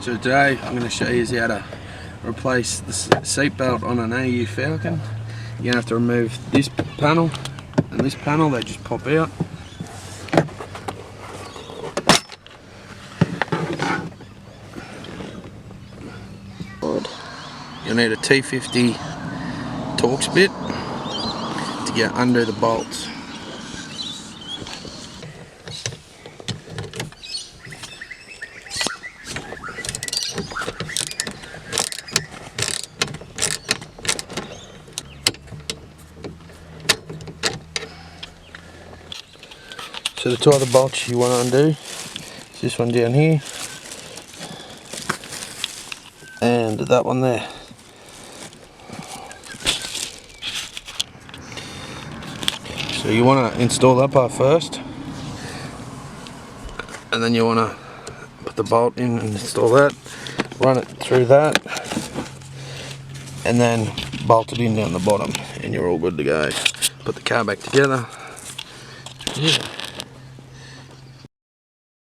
So today I'm going to show you how to replace the seat belt on an AU Falcon. You're going to have to remove this panel and this panel, they just pop out. You'll need a T50 Torx bit to get under the bolts. So the two other bolts you want to undo is this one down here and that one there. So you want to install that part first, and then you want to put the bolt in and install that, run it through that, and then bolt it in down the bottom, and you're all good to go. Put the car back together. Yeah.